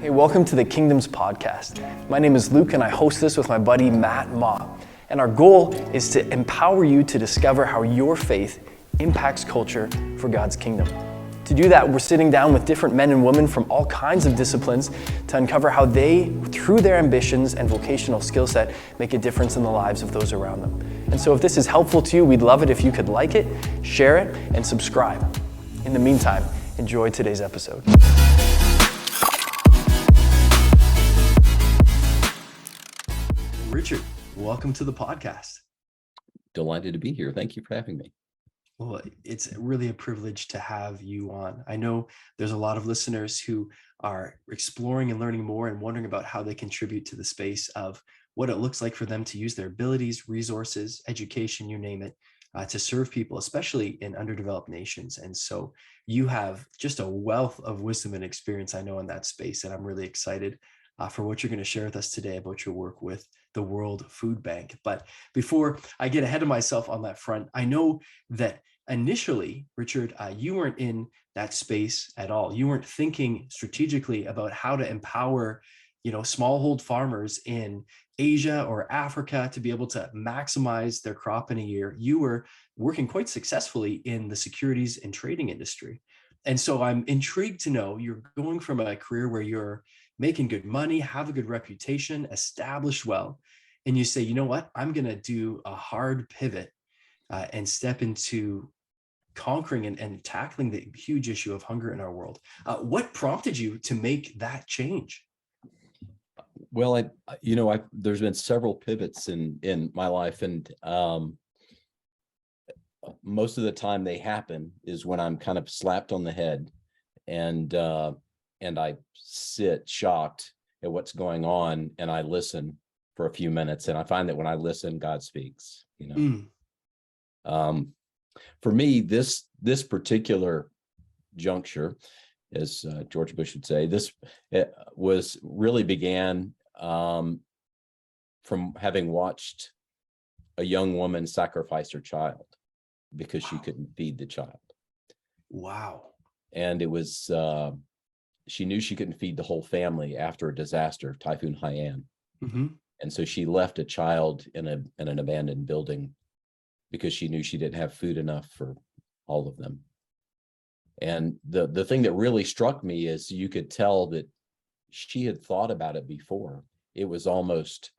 Hey, welcome to the Kingdoms Podcast. My name is Luke and I host this with my buddy Matt Ma. And our goal is to empower you to discover how your faith impacts culture for God's kingdom. To do that, we're sitting down with different men and women from all kinds of disciplines to uncover how they, through their ambitions and vocational skill set, make a difference in the lives of those around them. And so if this is helpful to you, we'd love it if you could like it, share it, and subscribe. In the meantime, enjoy today's episode. Richard, welcome to the podcast. Delighted to be here. Thank you for having me. Well, it's really a privilege to have you on. I know there's a lot of listeners who are exploring and learning more and wondering about how they contribute to the space of what it looks like for them to use their abilities, resources, education, you name it, to serve people, especially in underdeveloped nations. And so you have just a wealth of wisdom and experience, I know, in that space. And I'm really excited for what you're going to share with us today about your work with the World Food Bank. But before I get ahead of myself on that front, I know that initially, Richard, you weren't in that space at all. You weren't thinking strategically about how to empower, smallhold farmers in Asia or Africa to be able to maximize their crop in a year. You were working quite successfully in the securities and trading industry. And so I'm intrigued to know you're going from a career where you're making good money, have a good reputation, established well, and you say, you know what, I'm going to do a hard pivot and step into conquering and tackling the huge issue of hunger in our world. What prompted you to make that change? Well, there's been several pivots in my life, and most of the time they happen is when I'm kind of slapped on the head, and I sit shocked at what's going on, and I listen for a few minutes, and I find that when I listen, God speaks. For me, this particular juncture, as George Bush would say, began from having watched a young woman sacrifice her child because she couldn't feed the child. Wow. And it was she knew she couldn't feed the whole family after a disaster, Typhoon Haiyan. Mm-hmm. And so she left a child in an abandoned building because she knew she didn't have food enough for all of them. And the thing that really struck me is you could tell that she had thought about it before. It was almost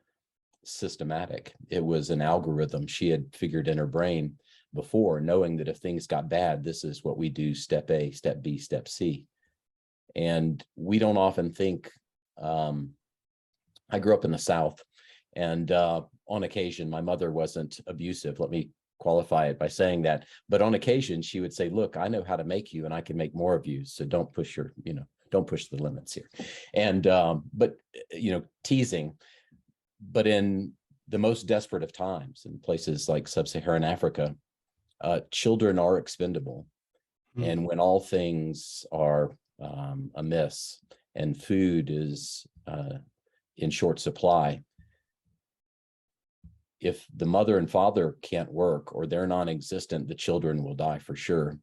systematic. It was an algorithm she had figured in her brain before, knowing that if things got bad, this is what we do: step A, step B, step C. And we don't often think, I grew up in the South, and on occasion, my mother wasn't abusive. Let me qualify it by saying that. But on occasion, she would say, look, I know how to make you and I can make more of you. So don't push don't push the limits here. And, but teasing. But in the most desperate of times, in places like sub-Saharan Africa, children are expendable. Mm-hmm. And when all things are amiss and food is in short supply, if the mother and father can't work or they're non-existent, the children will die for sure.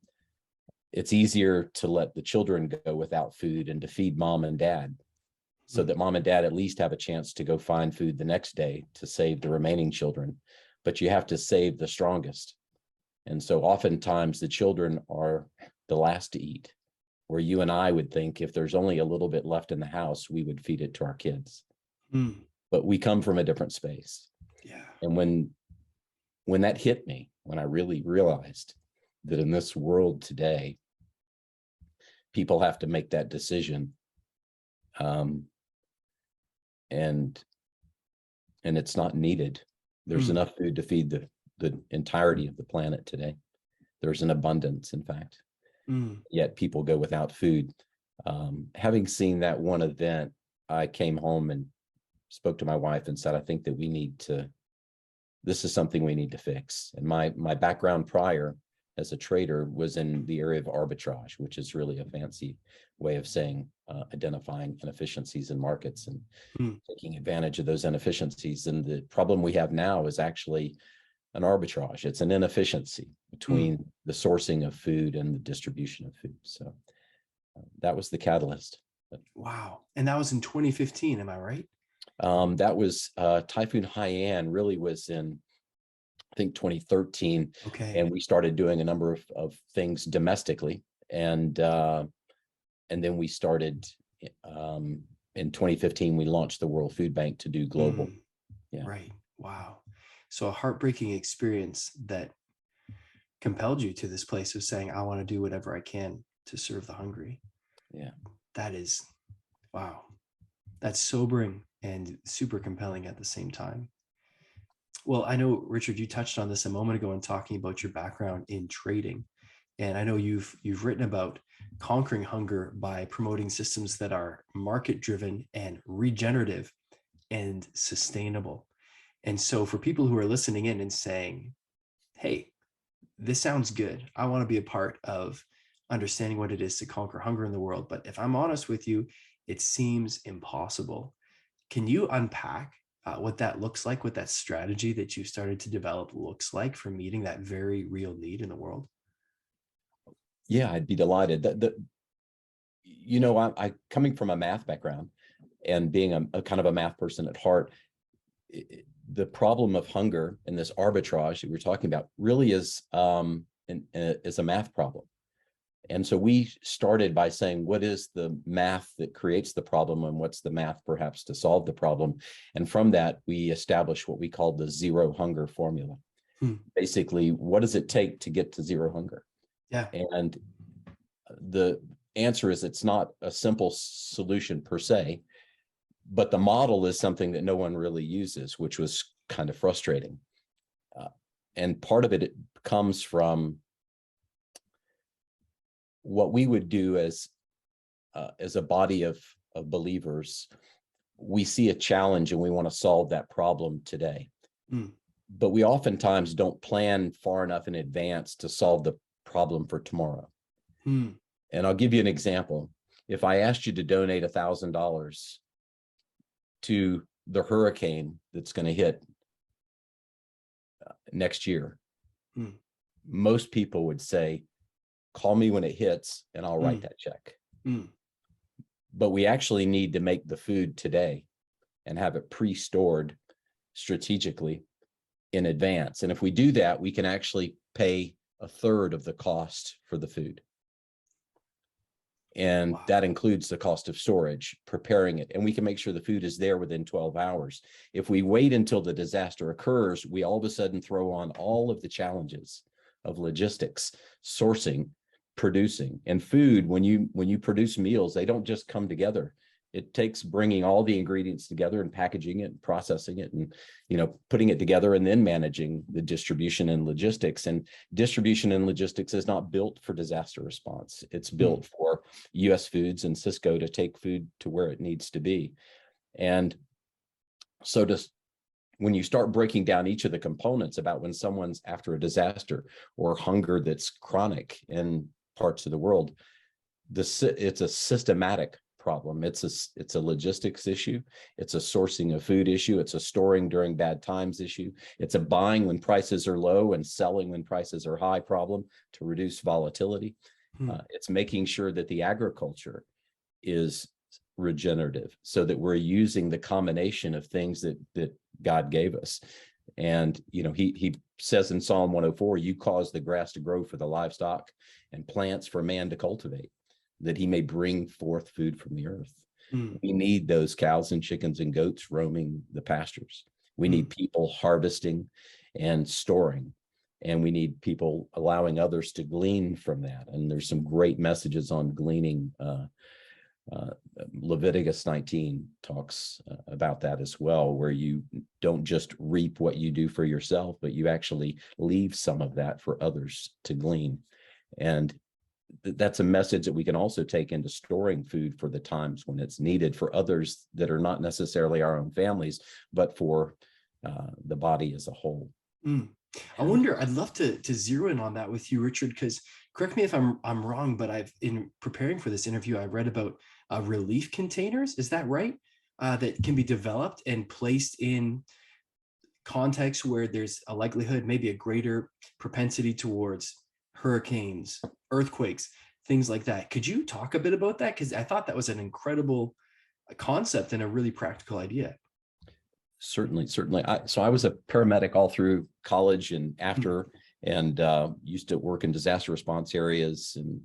It's easier to let the children go without food and to feed mom and dad, so that mom and dad at least have a chance to go find food the next day to save the remaining children. But you have to save the strongest. And so oftentimes the children are the last to eat, where you and I would think if there's only a little bit left in the house, we would feed it to our kids. But we come from a different space. Yeah. And when that hit me, when I really realized that in this world today, people have to make that decision, and it's not needed. There's enough food to feed the entirety of the planet today. There's an abundance, in fact. Yet people go without food. Having seen that one event, I came home and spoke to my wife and said, I think that this is something we need to fix. And my background prior as a trader was in the area of arbitrage, which is really a fancy way of saying identifying inefficiencies in markets and taking advantage of those inefficiencies. And the problem we have now is actually an arbitrage. It's an inefficiency between the sourcing of food and the distribution of food. So that was the catalyst. Wow. And that was in 2015, am I right? That was Typhoon Haiyan really was in, I think, 2013. Okay. And we started doing a number of things domestically. And then we started in 2015, we launched the World Food Bank to do global. Yeah. Right. Wow. So a heartbreaking experience that compelled you to this place of saying, I want to do whatever I can to serve the hungry. Yeah. That is, wow. That's sobering and super compelling at the same time. Well, I know, Richard, you touched on this a moment ago in talking about your background in trading. And I know you've written about conquering hunger by promoting systems that are market driven and regenerative and sustainable. And so for people who are listening in and saying, hey, this sounds good. I want to be a part of understanding what it is to conquer hunger in the world. But if I'm honest with you, it seems impossible. Can you unpack what that looks like, what that strategy that you started to develop looks like for meeting that very real need in the world? Yeah, I'd be delighted. I coming from a math background and being a kind of a math person at heart, the problem of hunger and this arbitrage that we're talking about really is a math problem. And so we started by saying, what is the math that creates the problem and what's the math perhaps to solve the problem? And from that, we established what we called the zero hunger formula. Basically, what does it take to get to zero hunger? Yeah. And the answer is it's not a simple solution per se, but the model is something that no one really uses, which was kind of frustrating. And part of it comes from what we would do as a body of believers. We see a challenge and we want to solve that problem today. But we oftentimes don't plan far enough in advance to solve the problem for tomorrow. And I'll give you an example. If I asked you to donate $1,000 to the hurricane that's going to hit next year, most people would say, call me when it hits and I'll write that check. But we actually need to make the food today and have it pre-stored strategically in advance. And if we do that, we can actually pay a third of the cost for the food. And that includes the cost of storage, preparing it, and we can make sure the food is there within 12 hours. If we wait until the disaster occurs, we all of a sudden throw on all of the challenges of logistics, sourcing, producing. And food, when you produce meals, they don't just come together. It takes bringing all the ingredients together and packaging it and processing it and putting it together and then managing the distribution and logistics. And distribution and logistics is not built for disaster response. It's built for US Foods and Cisco to take food to where it needs to be. And so when you start breaking down each of the components about when someone's after a disaster or hunger that's chronic in parts of the world, it's a systematic problem. It's a logistics issue. It's a sourcing of food issue. It's a storing during bad times issue. It's a buying when prices are low and selling when prices are high problem to reduce volatility. It's making sure that the agriculture is regenerative so that we're using the combination of things that God gave us. And he says in Psalm 104, you cause the grass to grow for the livestock and plants for man to cultivate, that he may bring forth food from the earth. We need those cows and chickens and goats roaming the pastures. We need people harvesting and storing, and we need people allowing others to glean from that. And there's some great messages on gleaning. Leviticus 19 talks about that as well, where you don't just reap what you do for yourself, but you actually leave some of that for others to glean. And that's a message that we can also take into storing food for the times when it's needed for others that are not necessarily our own families, but for the body as a whole. I wonder, I'd love to zero in on that with you, Richard, because correct me if I'm wrong, but in preparing for this interview, I read about relief containers. Is that right? That can be developed and placed in contexts where there's a likelihood, maybe a greater propensity towards hurricanes, earthquakes, things like that. Could you talk a bit about that? Because I thought that was an incredible concept and a really practical idea. Certainly, certainly. So I was a paramedic all through college and after, and used to work in disaster response areas in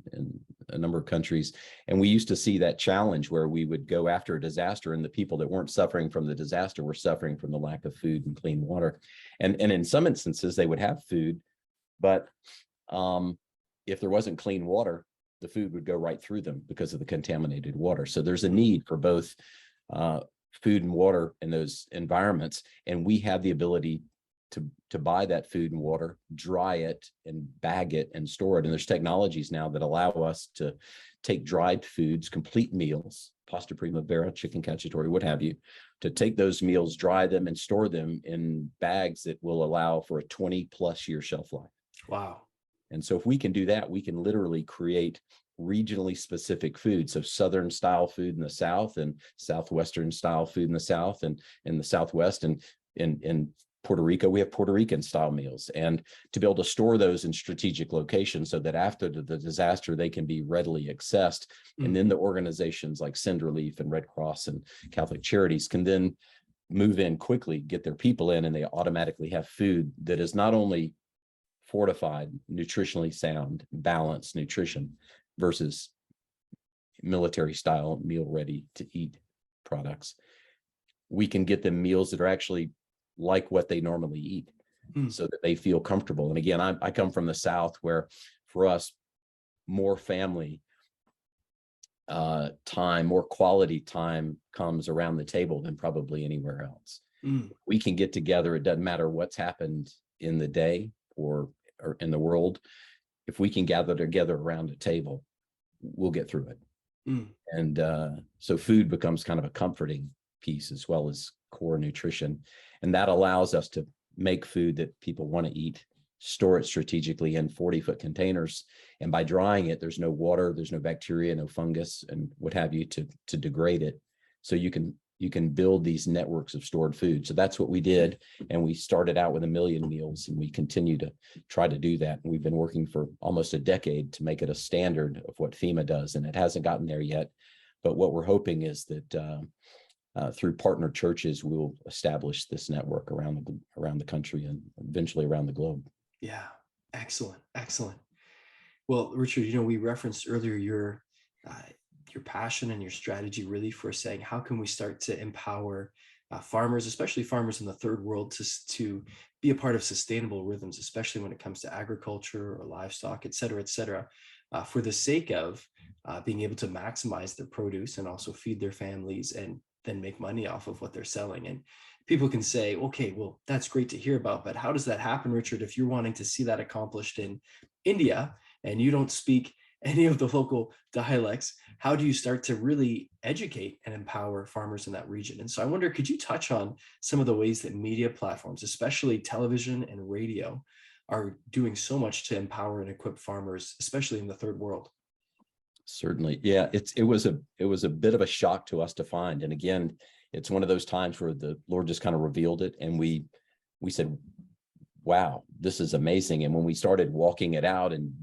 a number of countries. And we used to see that challenge where we would go after a disaster, and the people that weren't suffering from the disaster were suffering from the lack of food and clean water. And in some instances, they would have food, but if there wasn't clean water, the food would go right through them because of the contaminated water. So there's a need for both food and water in those environments, and we have the ability to buy that food and water, dry it and bag it and store it. And there's technologies now that allow us to take dried foods, complete meals, pasta primavera, chicken cacciatore, what have you, to take those meals, dry them, and store them in bags that will allow for a 20+ year shelf life. Wow. And so if we can do that, we can literally create regionally specific food. So Southern style food in the South, and Southwestern style food in the South, and in the Southwest, and in Puerto Rico, we have Puerto Rican style meals, and to be able to store those in strategic locations so that after the disaster, they can be readily accessed. And then the organizations like Send Relief and Red Cross and Catholic Charities can then move in quickly, get their people in, and they automatically have food that is not only fortified, nutritionally sound, balanced nutrition versus military style meal ready to eat products. We can get them meals that are actually like what they normally eat so that they feel comfortable. And again, I come from the South, where for us, more family time, more quality time comes around the table than probably anywhere else. We can get together. It doesn't matter what's happened in the day or in the world. If we can gather together around a table, we'll get through it. And so food becomes kind of a comforting piece as well as core nutrition. And that allows us to make food that people want to eat, store it strategically in 40-foot containers. And by drying it, there's no water, there's no bacteria, no fungus, and what have you to degrade it. So you can build these networks of stored food. So that's what we did. And we started out with 1 million meals, and we continue to try to do that. And we've been working for almost a decade to make it a standard of what FEMA does. And it hasn't gotten there yet. But what we're hoping is that through partner churches, we'll establish this network around the country and eventually around the globe. Yeah. Excellent. Excellent. Well, Richard, we referenced earlier your passion and your strategy really for saying, how can we start to empower farmers, especially farmers in the third world, to be a part of sustainable rhythms, especially when it comes to agriculture or livestock, et cetera, for the sake of being able to maximize their produce and also feed their families and then make money off of what they're selling. And people can say, okay, well, that's great to hear about, but how does that happen, Richard, if you're wanting to see that accomplished in India and you don't speak any of the local dialects? How do you start to really educate and empower farmers in that region? And so I wonder, could you touch on some of the ways that media platforms, especially television and radio, are doing so much to empower and equip farmers, especially in the third world? Certainly. Yeah, it was a bit of a shock to us to find. And again, it's one of those times where the Lord just kind of revealed it. And we said, wow, this is amazing. And when we started walking it out and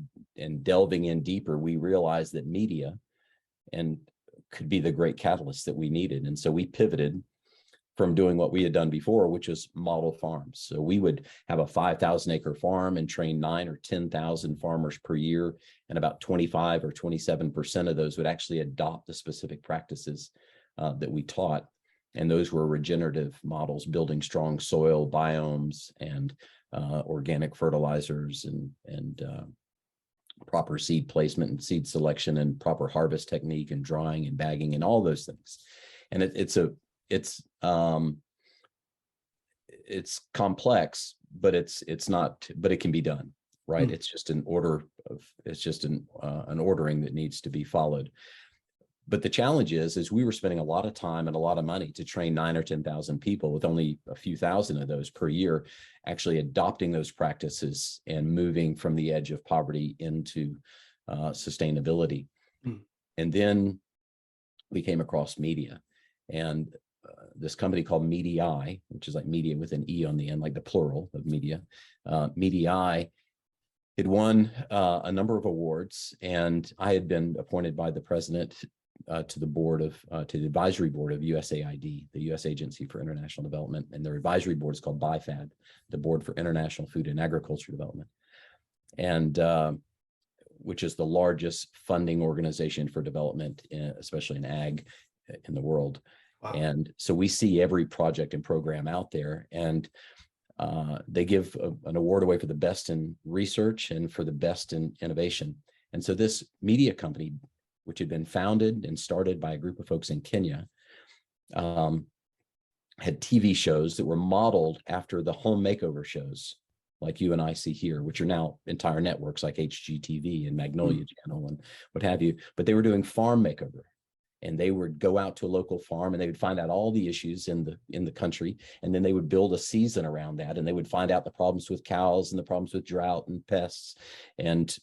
delving in deeper, we realized that media could be the great catalyst that we needed. And so we pivoted from doing what we had done before, which was model farms. So we would have a 5,000-acre farm and train 9,000 or 10,000 farmers per year. And about 25 or 27% of those would actually adopt the specific practices that we taught. And those were regenerative models, building strong soil biomes and organic fertilizers and proper seed placement and seed selection and proper harvest technique and drying and bagging and all those things. And it's complex, but it's not, but it can be done, right? It's just an ordering that needs to be followed. But the challenge is we were spending a lot of time and a lot of money to train 9,000 or 10,000 people, with only a few thousand of those per year actually adopting those practices and moving from the edge of poverty into sustainability. And then we came across media, and this company called Medii, which is like media with an E on the end, like the plural of media. Medii It won a number of awards, and I had been appointed by the president to the advisory board of USAID, the U.S. Agency for International Development, and their advisory board is called BIFAD, the Board for International Food and Agriculture Development, and which is the largest funding organization for development, especially in ag, in the world. Wow. And so we see every project and program out there, and they give an award away for the best in research and for the best in innovation. And so this media company, which had been founded and started by a group of folks in Kenya, had TV shows that were modeled after the home makeover shows like you and I see here, which are now entire networks like HGTV and Magnolia Channel and what have you. But they were doing farm makeover. And they would go out to a local farm and they would find out all the issues in the country. And then they would build a season around that. And they would find out the problems with cows and the problems with drought and pests and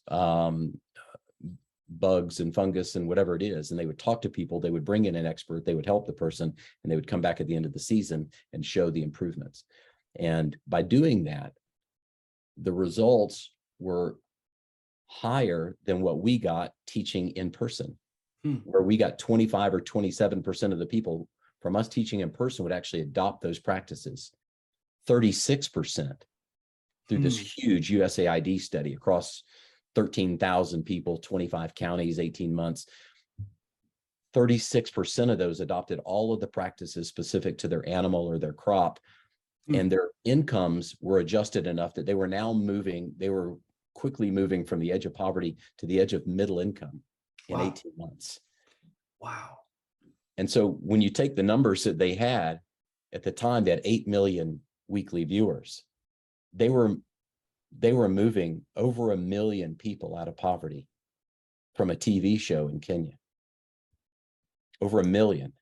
bugs and fungus and whatever it is. And they would talk to people. They would bring in an expert. They would help the person. And they would come back at the end of the season and show the improvements. And by doing that, the results were higher than what we got teaching in person. Where we got 25 or 27% of the people from us teaching in person would actually adopt those practices. 36% through this huge USAID study across 13,000 people, 25 counties, 18 months. 36% of those adopted all of the practices specific to their animal or their crop, and their incomes were adjusted enough that they were now moving, they were quickly moving from the edge of poverty to the edge of middle income in 18 months. Wow. And so when you take the numbers that they had at the time, they had 8 million weekly viewers. They were moving over 1 million people out of poverty from a TV show in Kenya. Over 1 million.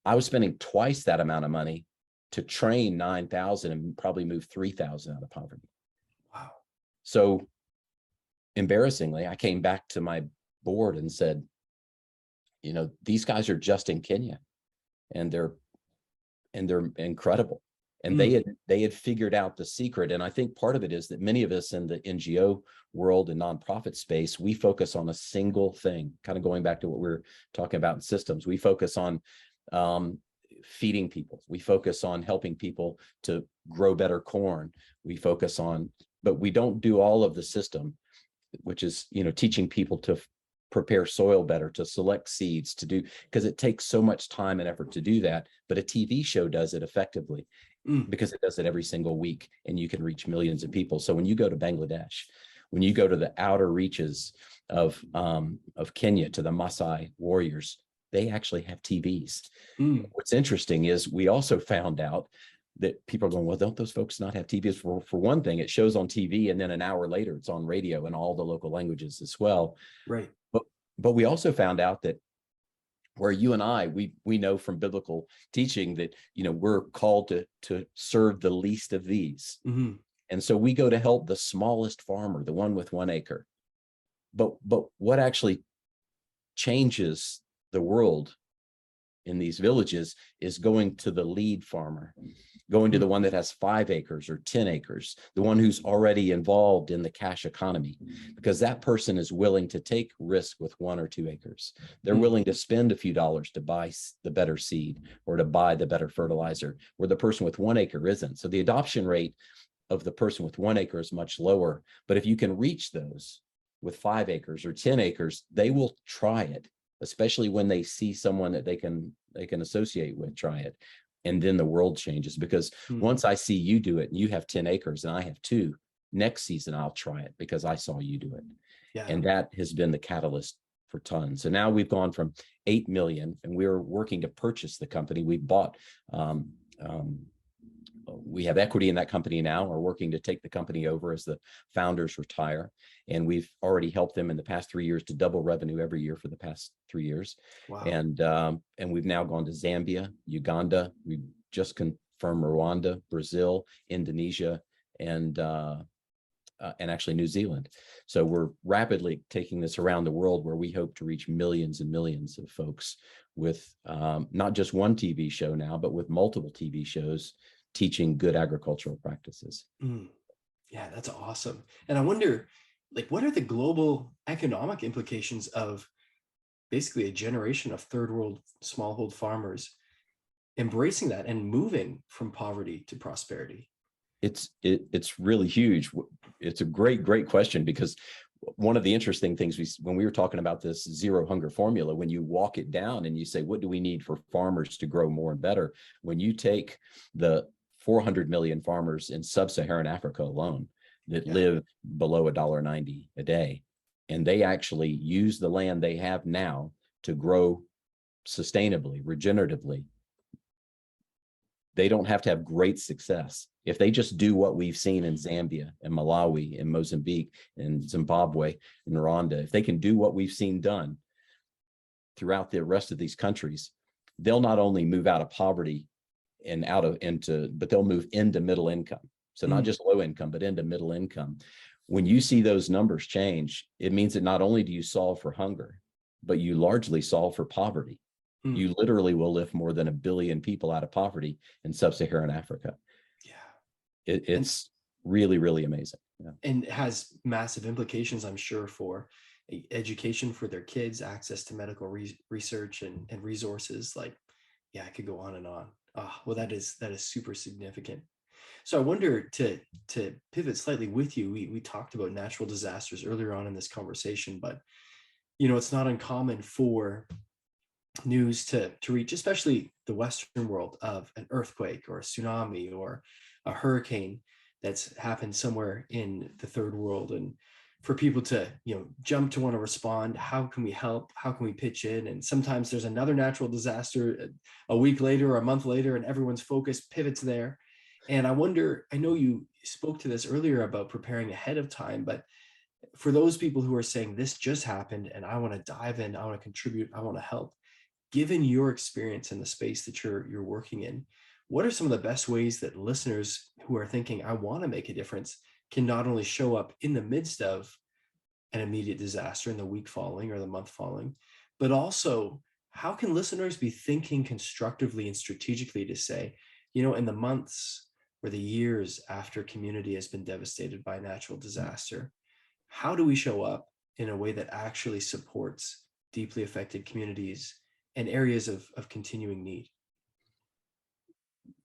I was spending twice that amount of money to train 9,000 and probably move 3,000 out of poverty. Wow. So embarrassingly, I came back to my board and said, you know, these guys are just in Kenya and they're incredible. And they had figured out the secret. And I think part of it is that many of us in the NGO world and nonprofit space, we focus on a single thing, kind of going back to what we we're talking about in systems. We focus on feeding people. We focus on helping people to grow better corn. We focus on, but we don't do all of the system, which is, you know, teaching people to prepare soil better, to select seeds, to do, because it takes so much time and effort to do that. But a TV show does it effectively because it does it every single week and you can reach millions of people. So when you go to Bangladesh, when you go to the outer reaches of Kenya, to the Maasai warriors, they actually have TVs. What's interesting is we also found out that people are going, well, don't those folks not have TVs? For one thing, it shows on TV and then an hour later it's on radio in all the local languages as well. Right. But we also found out that where you and I, we know from biblical teaching that, you know, we're called to serve the least of these. And so we go to help the smallest farmer, the one with 1 acre. But what actually changes the world in these villages is going to the lead farmer, going to the one that has 5 acres or 10 acres, the one who's already involved in the cash economy, because that person is willing to take risk with 1 or 2 acres. They're willing to spend a few dollars to buy the better seed or to buy the better fertilizer, where the person with 1 acre isn't. So the adoption rate of the person with 1 acre is much lower. But if you can reach those with 5 acres or 10 acres, they will try it, especially when they see someone that they can associate with try it. And then the world changes, because once I see you do it and you have 10 acres and I have 2, next season I'll try it because I saw you do it. Yeah. And that has been the catalyst for tons. So now we've gone from 8 million and we're working to purchase the company. We bought, we have equity in that company now. We're working to take the company over as the founders retire. And we've already helped them in the past 3 years to double revenue every year for the past 3 years. Wow. And we've now gone to Zambia, Uganda. We just confirmed Rwanda, Brazil, Indonesia, and actually New Zealand. So we're rapidly taking this around the world, where we hope to reach millions and millions of folks with not just one TV show now, but with multiple TV shows teaching good agricultural practices. Yeah, that's awesome. And I wonder, like what are the global economic implications of basically a generation of third world smallhold farmers embracing that and moving from poverty to prosperity? It's really huge. It's a great question, because one of the interesting things when we were talking about this zero hunger formula, when you walk it down and you say, what do we need for farmers to grow more and better? When you take the 400 million farmers in sub-Saharan Africa alone that Yeah. live below $1.90 a day, and they actually use the land they have now to grow sustainably, regeneratively, they don't have to have great success. If they just do what we've seen in Zambia and Malawi and Mozambique and Zimbabwe and Rwanda, if they can do what we've seen done throughout the rest of these countries, they'll not only move out of poverty and but they'll move into middle income. So not just low income, but into middle income. When you see those numbers change, it means that not only do you solve for hunger, but you largely solve for poverty. You literally will lift more than 1 billion people out of poverty in sub-Saharan Africa. Yeah. It's really, really amazing. Yeah. And it has massive implications, I'm sure, for education for their kids, access to medical research and resources. Like, yeah, I could go on and on. Oh, well, that is super significant. So I wonder, to pivot slightly with you, we talked about natural disasters earlier on in this conversation, but it's not uncommon for news to reach, especially the Western world, of an earthquake or a tsunami or a hurricane that's happened somewhere in the third world, and for people to jump to want to respond. How can we help? How can we pitch in? And sometimes there's another natural disaster a week later or a month later, and everyone's focus pivots there. And I wonder, I know you spoke to this earlier about preparing ahead of time, but for those people who are saying this just happened and I want to dive in, I want to contribute, I want to help, given your experience in the space that you're working in, what are some of the best ways that listeners who are thinking, I want to make a difference, can not only show up in the midst of an immediate disaster in the week following or the month following, but also how can listeners be thinking constructively and strategically to say, in the months or the years after community has been devastated by a natural disaster, how do we show up in a way that actually supports deeply affected communities and areas of continuing need?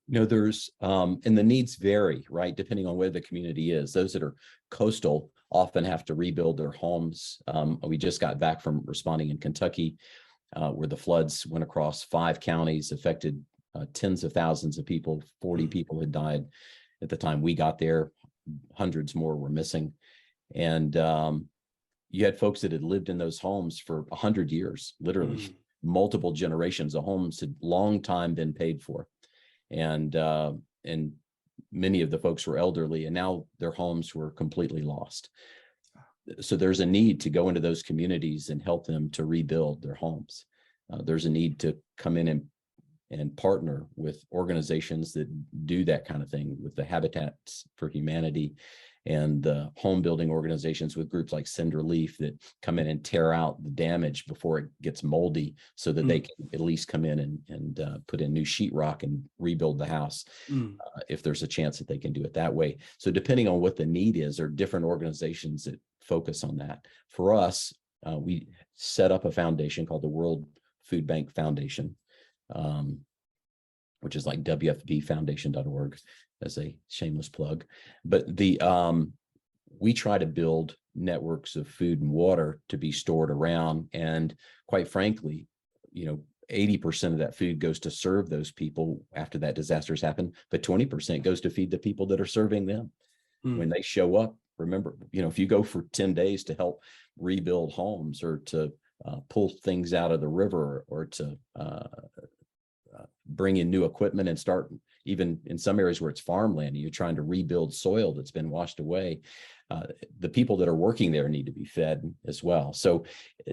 There's and the needs vary, right, depending on where the community is. Those that are coastal often have to rebuild their homes. We just got back from responding in Kentucky, where the floods went across 5 counties, affected tens of thousands of people. 40 people had died at the time we got there. Hundreds more were missing. And you had folks that had lived in those homes for 100 years, literally. Multiple generations of homes had long time been paid for. And many of the folks were elderly, and now their homes were completely lost. So there's a need to go into those communities and help them to rebuild their homes. There's a need to come in and partner with organizations that do that kind of thing, with the Habitats for Humanity and the home building organizations, with groups like Cinder Leaf that come in and tear out the damage before it gets moldy, so that they can at least come in and put in new sheetrock and rebuild the house if there's a chance that they can do it that way. So depending on what the need is, there are different organizations that focus on that. For us, we set up a foundation called the World Food Bank Foundation, which is like WFBfoundation.org, as a shameless plug. But we try to build networks of food and water to be stored around. And quite frankly, 80% of that food goes to serve those people after that disaster's happened, but 20% goes to feed the people that are serving them. When they show up, remember, if you go for 10 days to help rebuild homes, or to pull things out of the river, or to bring in new equipment and start, even in some areas where it's farmland, and you're trying to rebuild soil that's been washed away, the people that are working there need to be fed as well. So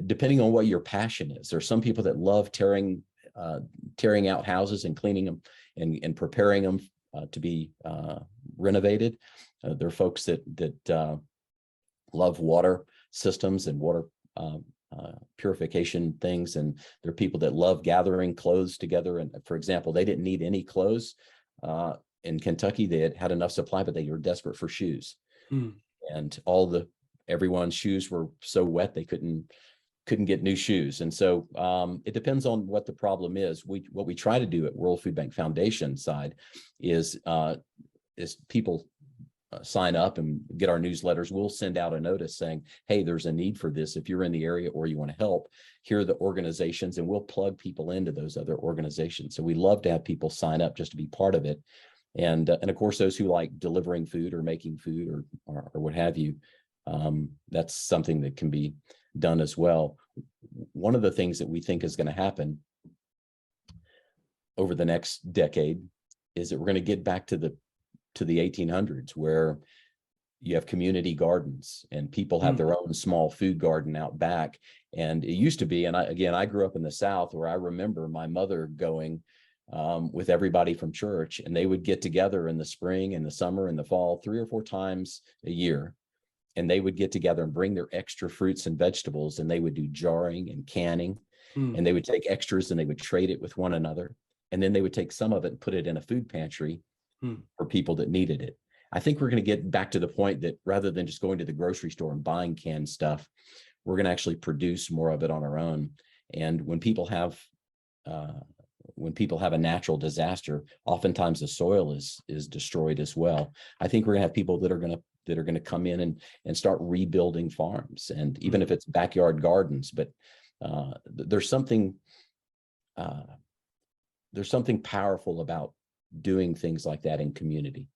depending on what your passion is, there's some people that love tearing out houses and cleaning them and preparing them to be renovated. There are folks that love water systems and water purification things, and there are people that love gathering clothes together. And for example, they didn't need any clothes in Kentucky. They had enough supply, but they were desperate for shoes. And everyone's shoes were so wet they couldn't get new shoes. And so it depends on what the problem is. What we try to do at World Food Bank Foundation side is people sign up and get our newsletters. We'll send out a notice saying, hey, there's a need for this. If you're in the area or you want to help, here are the organizations, and we'll plug people into those other organizations. So we love to have people sign up just to be part of it. And of course, those who like delivering food or making food or what have you, that's something that can be done as well. One of the things that we think is going to happen over the next decade is that we're going to get back to the 1800s, where you have community gardens and people have their own small food garden out back. And it used to be, and I grew up in the South, where I remember my mother going with everybody from church, and they would get together in the spring and the summer and the fall 3 or 4 times a year. And they would get together and bring their extra fruits and vegetables, and they would do jarring and canning, and they would take extras and they would trade it with one another. And then they would take some of it and put it in a food pantry for people that needed it. I think we're going to get back to the point that rather than just going to the grocery store and buying canned stuff, we're going to actually produce more of it on our own. And when people have a natural disaster, oftentimes the soil is destroyed as well. I think we're going to have people that are going to come in and start rebuilding farms, and even if it's backyard gardens. But there's something powerful about doing things like that in community,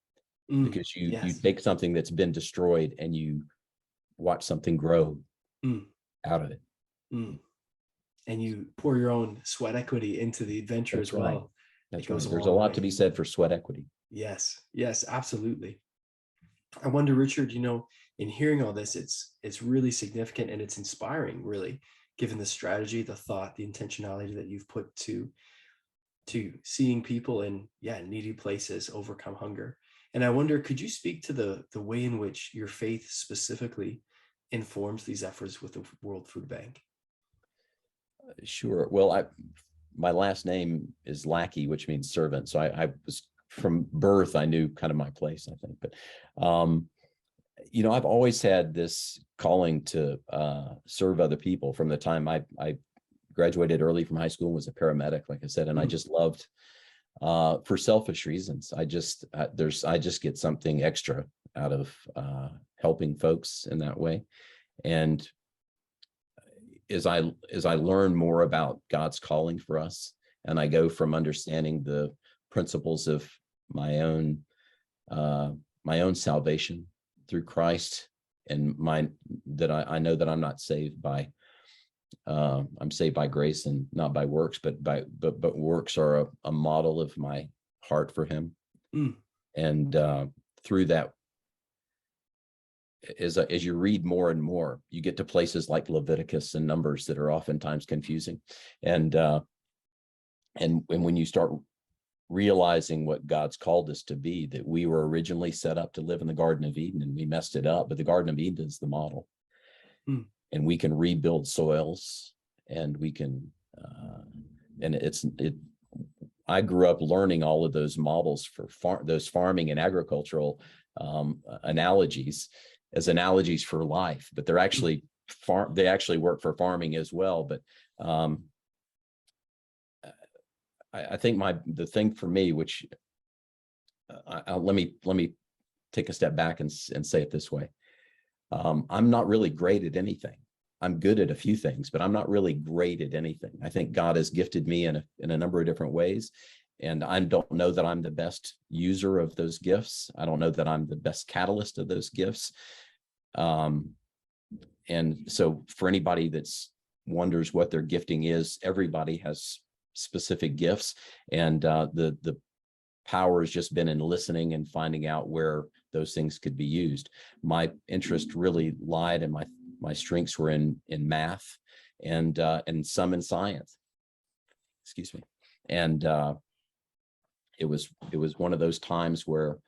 because you take something that's been destroyed and you watch something grow out of it. And you pour your own sweat equity into the adventure as well. That's right. There's a lot to be said for sweat equity. Yes, absolutely. I wonder, Richard, in hearing all this, it's really significant, and it's inspiring, really, given the strategy, the thought, the intentionality that you've put to seeing people in needy places overcome hunger. And I wonder, could you speak to the way in which your faith specifically informs these efforts with the World Food Bank? Sure. Well, my last name is Lackey, which means servant. So I was, from birth, I knew kind of my place, I think. But I've always had this calling to serve other people from the time I graduated early from high school and was a paramedic, like I said, and I just loved, for selfish reasons, I just get something extra out of helping folks in that way. And as I learn more about God's calling for us, and I go from understanding the principles of my own salvation through Christ, and I know that I'm not saved by I'm saved by grace and not by works, but works are a model of my heart for Him. And through that, as you read more and more, you get to places like Leviticus and Numbers that are oftentimes confusing. And when you start realizing what God's called us to be, that we were originally set up to live in the Garden of Eden and we messed it up, but the Garden of Eden is the model. And we can rebuild soils, and we can, I grew up learning all of those models for those farming and agricultural analogies as analogies for life, but they're actually they actually work for farming as well. But I think the thing for me, which let me take a step back and say it this way. I'm not really great at anything. I'm good at a few things, but I'm not really great at anything. I think God has gifted me in a number of different ways, and I don't know that I'm the best user of those gifts. I don't know that I'm the best catalyst of those gifts. And so for anybody that's wonders what their gifting is, everybody has specific gifts, and the power has just been in listening and finding out where those things could be used. My interest really lied, and my strengths were in math and some in science. Excuse me. And it was one of those times where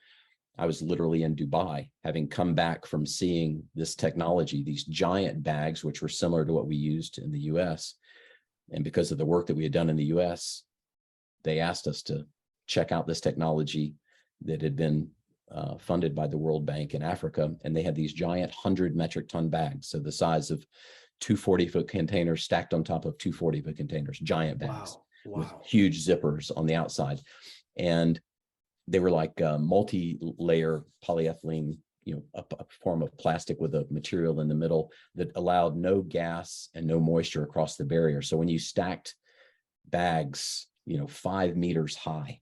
I was literally in Dubai, having come back from seeing this technology, these giant bags, which were similar to what we used in the US. And because of the work that we had done in the US, they asked us to check out this technology that had been funded by the World Bank in Africa, and they had these giant 100 metric ton bags, so the size of 2 40-foot containers stacked on top of 2 40-foot containers, giant bags with huge zippers on the outside. And they were like multi-layer polyethylene, a form of plastic with a material in the middle that allowed no gas and no moisture across the barrier. So when you stacked bags, 5 meters high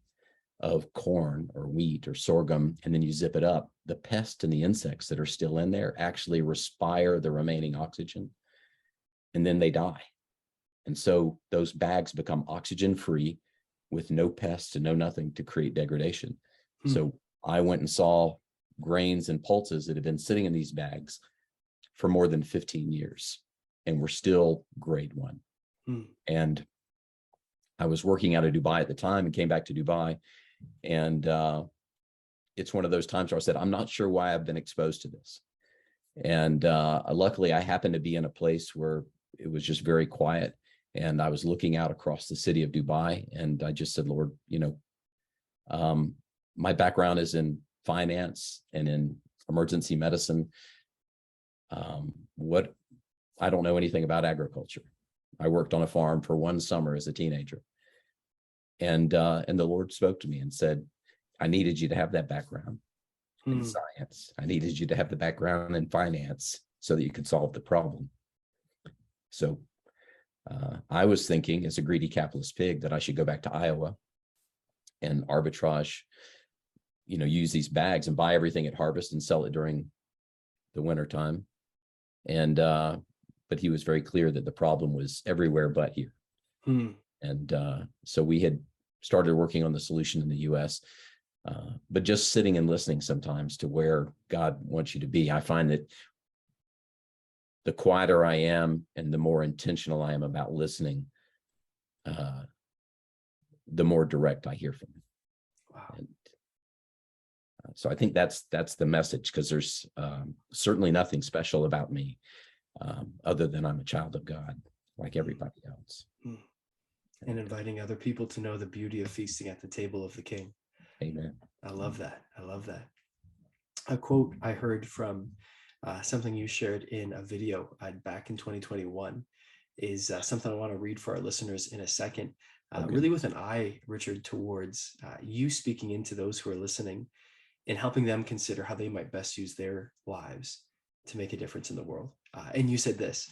of corn or wheat or sorghum, and then you zip it up, the pests and the insects that are still in there actually respire the remaining oxygen, and then they die. And so those bags become oxygen free with no pests and no nothing to create degradation. So I went and saw grains and pulses that have been sitting in these bags for more than 15 years and were still grade 1. And I was working out of Dubai at the time and came back to Dubai. And it's one of those times where I said, I'm not sure why I've been exposed to this. And luckily, I happened to be in a place where it was just very quiet. And I was looking out across the city of Dubai. And I just said, Lord, my background is in finance and in emergency medicine. I don't know anything about agriculture. I worked on a farm for one summer as a teenager. And the Lord spoke to me and said, I needed you to have that background in science. I needed you to have the background in finance so that you could solve the problem. So I was thinking, as a greedy capitalist pig, that I should go back to Iowa and arbitrage, use these bags and buy everything at harvest and sell it during the winter time. And but he was very clear that the problem was everywhere but here. And so we had started working on the solution in the US, but just sitting and listening sometimes to where God wants you to be. I find that the quieter I am and the more intentional I am about listening, the more direct I hear from him. Wow. And, so I think that's the message, because there's certainly nothing special about me other than I'm a child of God, like everybody else. And inviting other people to know the beauty of feasting at the table of the King. Amen. I love that. I love that. A quote I heard from something you shared in a video back in 2021 is something I want to read for our listeners in a second. Really with an eye, Richard, towards you speaking into those who are listening and helping them consider how they might best use their lives to make a difference in the world. And you said this: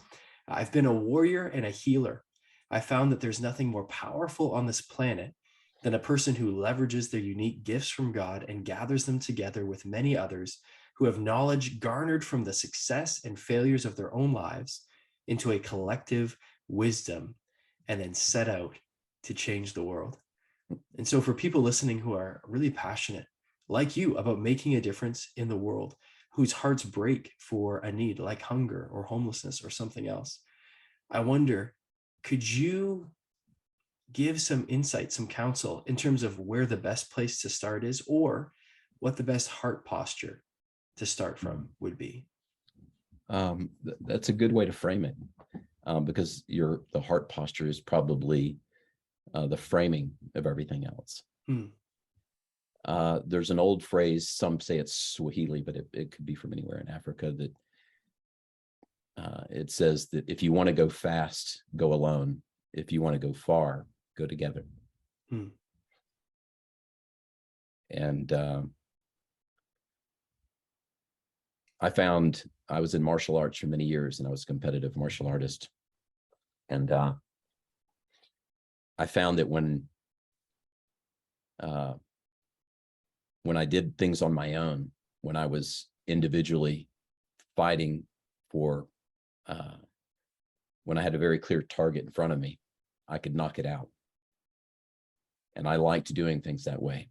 I've been a warrior and a healer. I found that there's nothing more powerful on this planet than a person who leverages their unique gifts from God and gathers them together with many others who have knowledge garnered from the success and failures of their own lives into a collective wisdom and then set out to change the world. And so for people listening who are really passionate, like you, about making a difference in the world, whose hearts break for a need like hunger or homelessness or something else, I wonder, could you give some insight, some counsel in terms of where the best place to start is, or what the best heart posture to start from would be? That's a good way to frame it, because the heart posture is probably the framing of everything else. There's an old phrase, some say it's Swahili, but it could be from anywhere in Africa, that it says that if you want to go fast, go alone. If you want to go far, go together. And I was in martial arts for many years, and I was a competitive martial artist. And I found that when I did things on my own, when I was individually fighting for, when I had a very clear target in front of me, I could knock it out. And I liked doing things that way.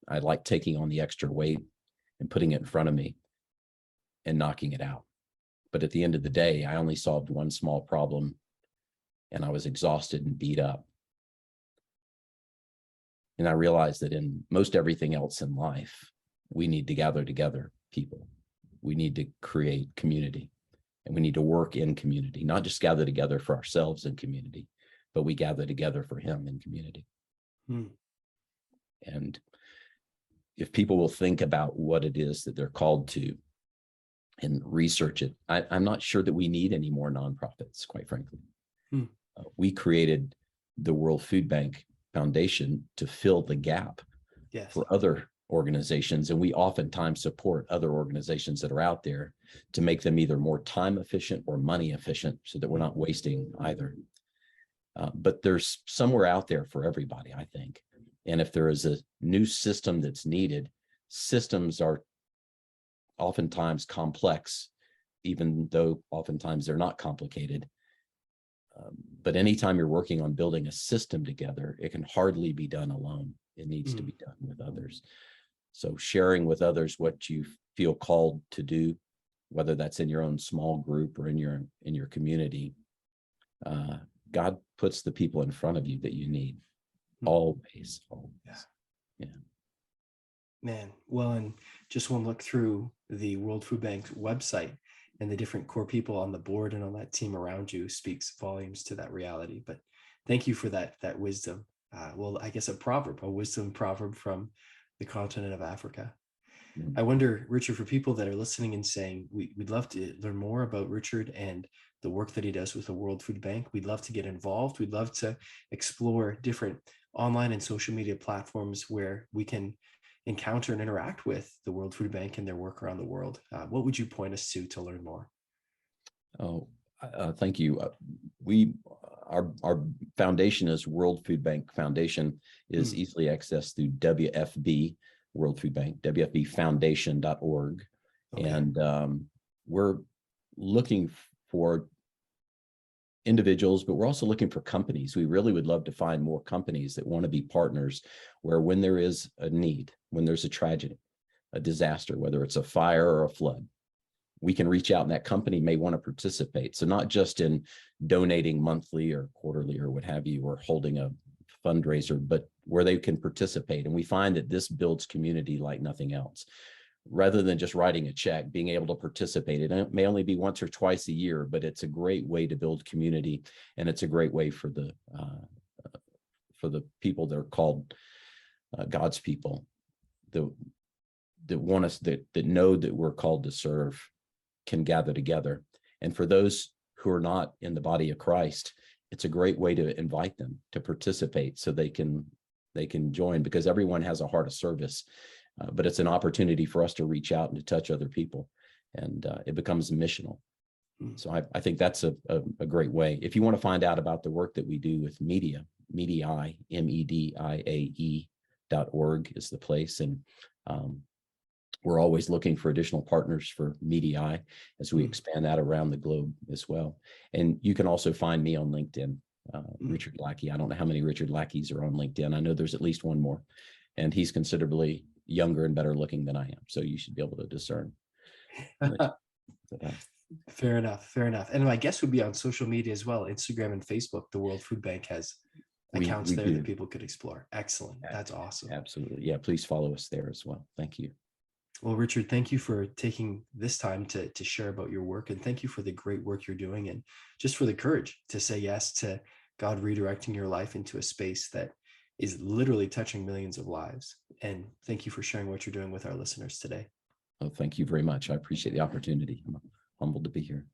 I liked taking on the extra weight and putting it in front of me and knocking it out. But at the end of the day, I only solved one small problem, and I was exhausted and beat up. And I realized that in most everything else in life, we need to gather together people. We need to create community, and we need to work in community, not just gather together for ourselves in community, but we gather together for him in community. And if people will think about what it is that they're called to and research it, I'm not sure that we need any more nonprofits, quite frankly. We created the World Food Bank Foundation to fill the gap for other organizations. And we oftentimes support other organizations that are out there to make them either more time efficient or money efficient so that we're not wasting either. But there's somewhere out there for everybody, I think. And if there is a new system that's needed, systems are oftentimes complex, even though oftentimes they're not complicated. But anytime you're working on building a system together, it can hardly be done alone. It needs to be done with others. So sharing with others what you feel called to do, whether that's in your own small group or in your community, God puts the people in front of you that you need. Always. Yeah. Man, well, and just one look through the World Food Bank's website and the different core people on the board and on that team around you speaks volumes to that reality. But thank you for that wisdom. Well, I guess a wisdom proverb from the continent of Africa. I wonder, Richard, for people that are listening and saying, we'd love to learn more about Richard and the work that he does with the World Food Bank. We'd love to get involved. We'd love to explore different online and social media platforms where we can encounter and interact with the World Food Bank and their work around the world. What would you point us to learn more? Thank you. Our foundation is World Food Bank Foundation, is easily accessed through WFB, World Food Bank, WFBfoundation.org. Okay. And we're looking for individuals, but we're also looking for companies. We really would love to find more companies that want to be partners, where when there is a need, when there's a tragedy, a disaster, whether it's a fire or a flood, we can reach out and that company may want to participate. So not just in donating monthly or quarterly or what have you, or holding a fundraiser, but where they can participate. And we find that this builds community like nothing else. Rather than just writing a check, being able to participate. And it may only be once or twice a year, but it's a great way to build community. And it's a great way for the people that are called God's people, that want us, that know that we're called to serve, can gather together. And for those who are not in the body of Christ, it's a great way to invite them to participate so they can join, because everyone has a heart of service. But it's an opportunity for us to reach out and to touch other people, and it becomes missional. So I think that's a great way. If you want to find out about the work that we do with media, Mediae, MEDIAE.org is the place. And we're always looking for additional partners for Mediae as we expand that around the globe as well. And you can also find me on LinkedIn, Richard Lackey. I don't know how many Richard Lackeys are on LinkedIn. I know there's at least one more, and he's considerably younger and better looking than I am. So you should be able to discern. Fair enough. And my guess would be on social media as well. Instagram and Facebook, the World Food Bank has accounts there that people could explore. Excellent. That's awesome. Absolutely. Yeah, please follow us there as well. Thank you. Well, Richard, thank you for taking this time to share about your work. And thank you for the great work you're doing, and just for the courage to say yes to God redirecting your life into a space that is literally touching millions of lives. And thank you for sharing what you're doing with our listeners today. Oh, thank you very much. I appreciate the opportunity. I'm humbled to be here.